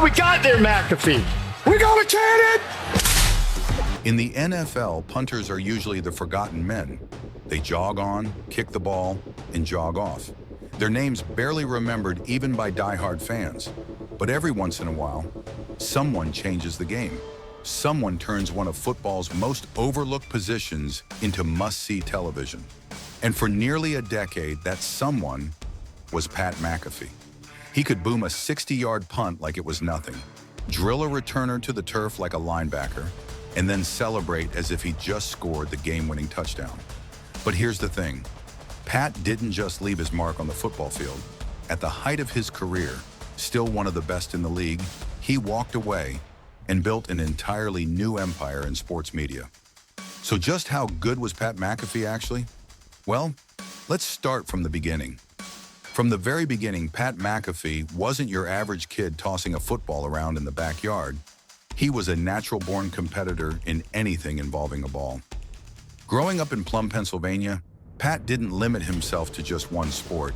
we got there, McAfee? We got a cannon! In the NFL, punters are usually the forgotten men. They jog on, kick the ball, and jog off. Their names barely remembered even by diehard fans. But every once in a while, someone changes the game. Someone turns one of football's most overlooked positions into must-see television. And for nearly a decade, that someone was Pat McAfee. He could boom a 60-yard punt like it was nothing, drill a returner to the turf like a linebacker, and then celebrate as if he just scored the game-winning touchdown. But here's the thing. Pat didn't just leave his mark on the football field. At the height of his career, still one of the best in the league, he walked away and built an entirely new empire in sports media. So just how good was Pat McAfee actually? Well, let's start from the beginning. From the very beginning, Pat McAfee wasn't your average kid tossing a football around in the backyard. He was a natural-born competitor in anything involving a ball. Growing up in Plum, Pennsylvania, Pat didn't limit himself to just one sport.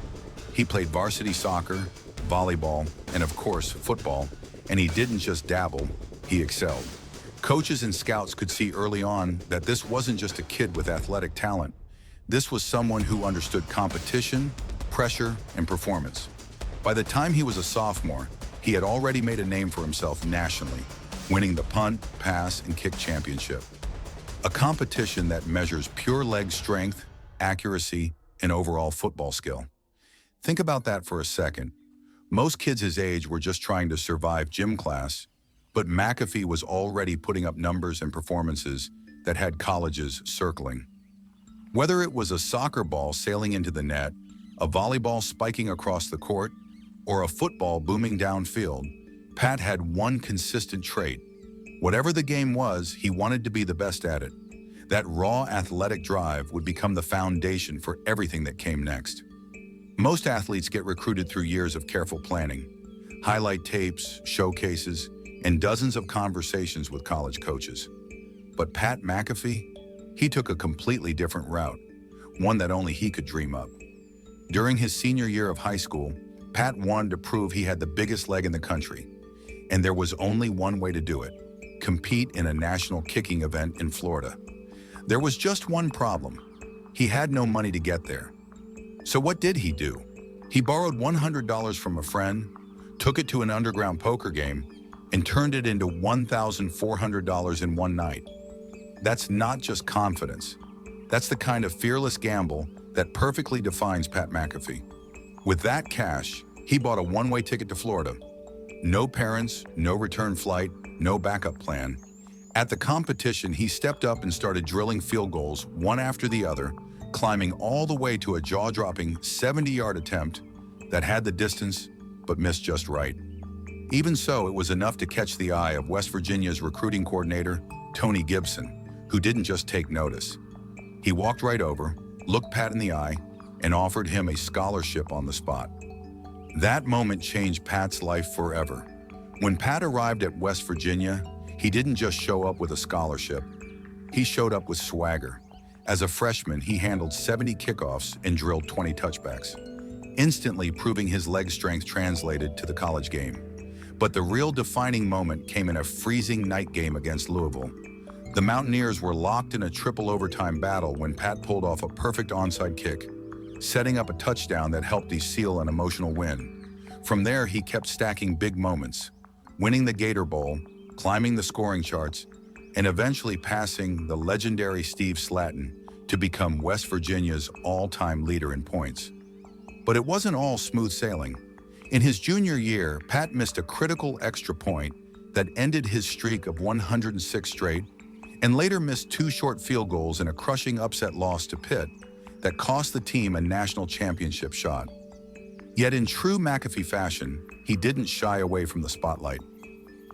He played varsity soccer, volleyball, and of course, football, and he didn't just dabble, he excelled. Coaches and scouts could see early on that this wasn't just a kid with athletic talent. This was someone who understood competition, pressure, and performance. By the time he was a sophomore, he had already made a name for himself nationally, winning the punt, pass, and kick championship. A competition that measures pure leg strength, accuracy, and overall football skill. Think about that for a second. Most kids his age were just trying to survive gym class, but McAfee was already putting up numbers and performances that had colleges circling. Whether it was a soccer ball sailing into the net, a volleyball spiking across the court, or a football booming downfield, Pat had one consistent trait. Whatever the game was, he wanted to be the best at it. That raw athletic drive would become the foundation for everything that came next. Most athletes get recruited through years of careful planning, highlight tapes, showcases, and dozens of conversations with college coaches. But Pat McAfee, he took a completely different route, one that only he could dream up. During his senior year of high school, Pat wanted to prove he had the biggest leg in the country, and there was only one way to do it: compete in a national kicking event in Florida. There was just one problem. He had no money to get there. So what did he do? He borrowed $100 from a friend, took it to an underground poker game, and turned it into $1,400 in one night. That's not just confidence. That's the kind of fearless gamble that perfectly defines Pat McAfee. With that cash, he bought a one-way ticket to Florida. No parents, no return flight, no backup plan. At the competition, he stepped up and started drilling field goals one after the other, climbing all the way to a jaw-dropping 70-yard attempt that had the distance but missed just right. Even so, it was enough to catch the eye of West Virginia's recruiting coordinator, Tony Gibson, who didn't just take notice. He walked right over, looked Pat in the eye, and offered him a scholarship on the spot. That moment changed Pat's life forever. When Pat arrived at West Virginia, he didn't just show up with a scholarship. He showed up with swagger. As a freshman, he handled 70 kickoffs and drilled 20 touchbacks, instantly proving his leg strength translated to the college game. But the real defining moment came in a freezing night game against Louisville. The Mountaineers were locked in a triple overtime battle when Pat pulled off a perfect onside kick, setting up a touchdown that helped seal an emotional win. From there, he kept stacking big moments, winning the Gator Bowl, climbing the scoring charts, and eventually passing the legendary Steve Slatton to become West Virginia's all-time leader in points. But it wasn't all smooth sailing. In his junior year, Pat missed a critical extra point that ended his streak of 106 straight, and later missed 2 short field goals in a crushing upset loss to Pitt that cost the team a national championship shot. Yet in true McAfee fashion, he didn't shy away from the spotlight.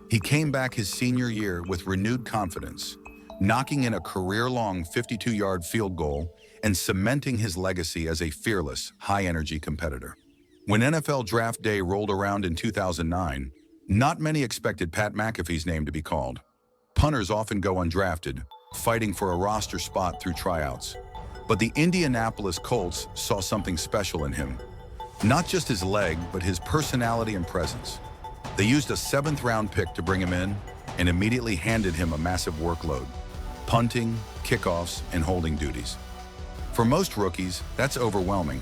He came back his senior year with renewed confidence, knocking in a career-long 52-yard field goal and cementing his legacy as a fearless, high-energy competitor. When NFL Draft Day rolled around in 2009, not many expected Pat McAfee's name to be called. Punters often go undrafted, fighting for a roster spot through tryouts. But the Indianapolis Colts saw something special in him. Not just his leg, but his personality and presence. They used a seventh-round pick to bring him in and immediately handed him a massive workload: punting, kickoffs, and holding duties. For most rookies, that's overwhelming.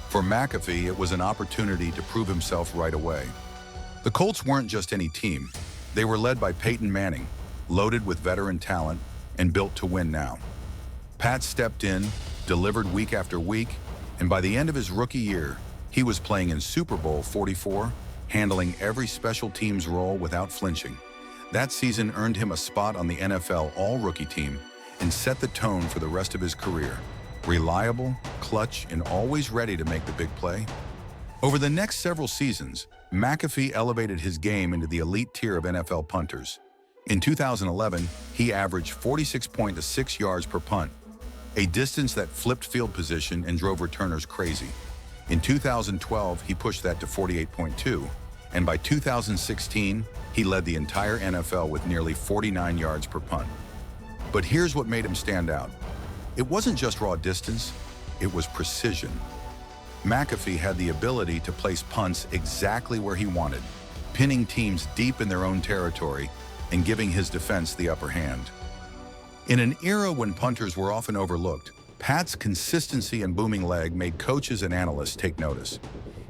For McAfee, it was an opportunity to prove himself right away. The Colts weren't just any team. They were led by Peyton Manning, loaded with veteran talent and built to win now. Pat stepped in, delivered week after week, and by the end of his rookie year, he was playing in Super Bowl 44, handling every special teams role without flinching. That season earned him a spot on the NFL All-Rookie team and set the tone for the rest of his career. Reliable, clutch, and always ready to make the big play. Over the next several seasons, McAfee elevated his game into the elite tier of NFL punters. In 2011, he averaged 46.6 yards per punt, a distance that flipped field position and drove returners crazy. In 2012, he pushed that to 48.2, and by 2016, he led the entire NFL with nearly 49 yards per punt. But here's what made him stand out. It wasn't just raw distance, it was precision. McAfee had the ability to place punts exactly where he wanted, pinning teams deep in their own territory and giving his defense the upper hand. In an era when punters were often overlooked, Pat's consistency and booming leg made coaches and analysts take notice.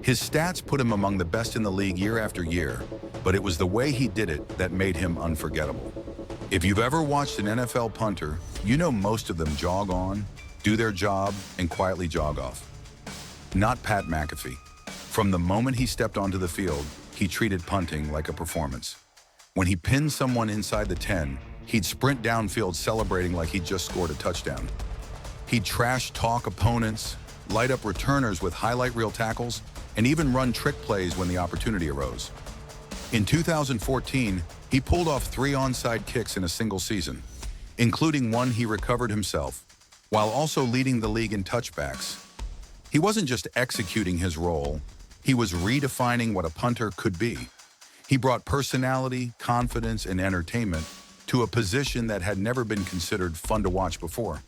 His stats put him among the best in the league year after year, but it was the way he did it that made him unforgettable. If you've ever watched an NFL punter, you know most of them jog on, do their job, and quietly jog off. Not Pat McAfee. From the moment he stepped onto the field, he treated punting like a performance. When he pinned someone inside the 10, he'd sprint downfield celebrating like he'd just scored a touchdown. He'd trash-talk opponents, light up returners with highlight reel tackles, and even run trick plays when the opportunity arose. In 2014, he pulled off 3 onside kicks in a single season, including one he recovered himself, while also leading the league in touchbacks. He wasn't just executing his role, he was redefining what a punter could be. He brought personality, confidence, and entertainment to a position that had never been considered fun to watch before.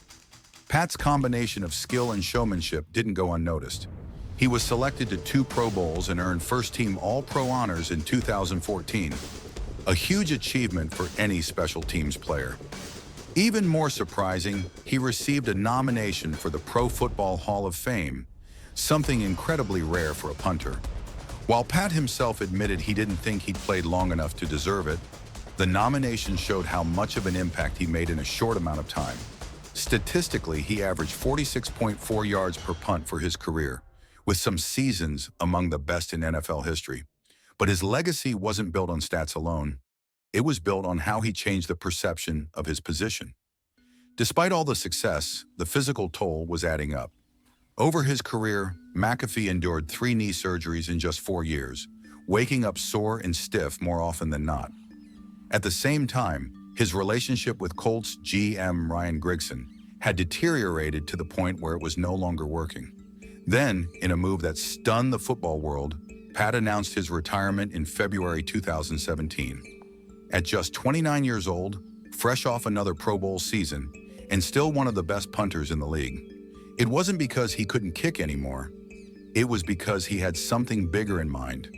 Pat's combination of skill and showmanship didn't go unnoticed. He was selected to 2 Pro Bowls and earned first-team All-Pro honors in 2014, a huge achievement for any special teams player. Even more surprising, he received a nomination for the Pro Football Hall of Fame, something incredibly rare for a punter. While Pat himself admitted he didn't think he'd played long enough to deserve it, the nomination showed how much of an impact he made in a short amount of time. Statistically, he averaged 46.4 yards per punt for his career, with some seasons among the best in NFL history. But his legacy wasn't built on stats alone. It was built on how he changed the perception of his position. Despite all the success, the physical toll was adding up. Over his career, McAfee endured 3 knee surgeries in just 4 years, waking up sore and stiff more often than not. At the same time, his relationship with Colts GM Ryan Grigson had deteriorated to the point where it was no longer working. Then, in a move that stunned the football world, Pat announced his retirement in February 2017. At just 29 years old, fresh off another Pro Bowl season, and still one of the best punters in the league, it wasn't because he couldn't kick anymore. It was because he had something bigger in mind.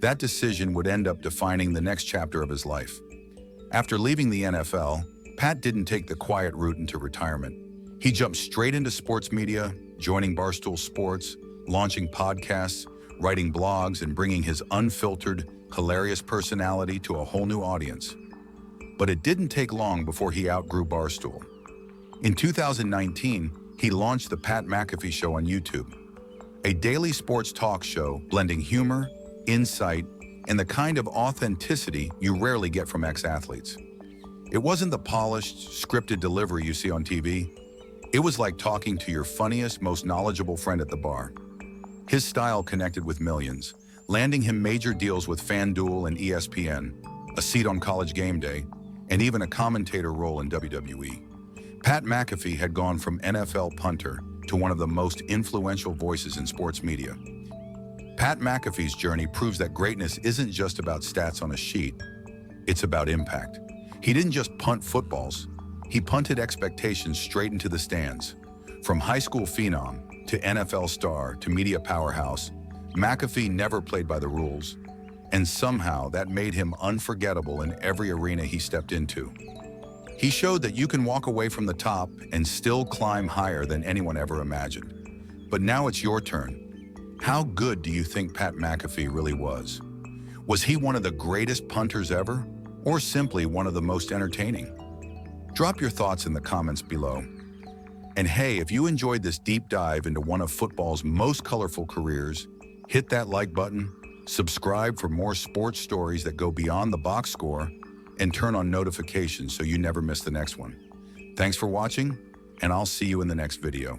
That decision would end up defining the next chapter of his life. After leaving the NFL, Pat didn't take the quiet route into retirement. He jumped straight into sports media, joining Barstool Sports, launching podcasts, writing blogs, and bringing his unfiltered, hilarious personality to a whole new audience. But it didn't take long before he outgrew Barstool. In 2019, he launched the Pat McAfee Show on YouTube, a daily sports talk show blending humor, insight, and the kind of authenticity you rarely get from ex-athletes. It wasn't the polished, scripted delivery you see on TV. It was like talking to your funniest, most knowledgeable friend at the bar. His style connected with millions, landing him major deals with FanDuel and ESPN, a seat on College Game Day, and even a commentator role in WWE. Pat McAfee had gone from NFL punter to one of the most influential voices in sports media. Pat McAfee's journey proves that greatness isn't just about stats on a sheet, it's about impact. He didn't just punt footballs, he punted expectations straight into the stands. From high school phenom to NFL star to media powerhouse, McAfee never played by the rules. And somehow that made him unforgettable in every arena he stepped into. He showed that you can walk away from the top and still climb higher than anyone ever imagined. But now it's your turn. How good do you think Pat McAfee really was? Was he one of the greatest punters ever, or simply one of the most entertaining? Drop your thoughts in the comments below. And hey, if you enjoyed this deep dive into one of football's most colorful careers, hit that like button, subscribe for more sports stories that go beyond the box score, and turn on notifications so you never miss the next one. Thanks for watching, and I'll see you in the next video.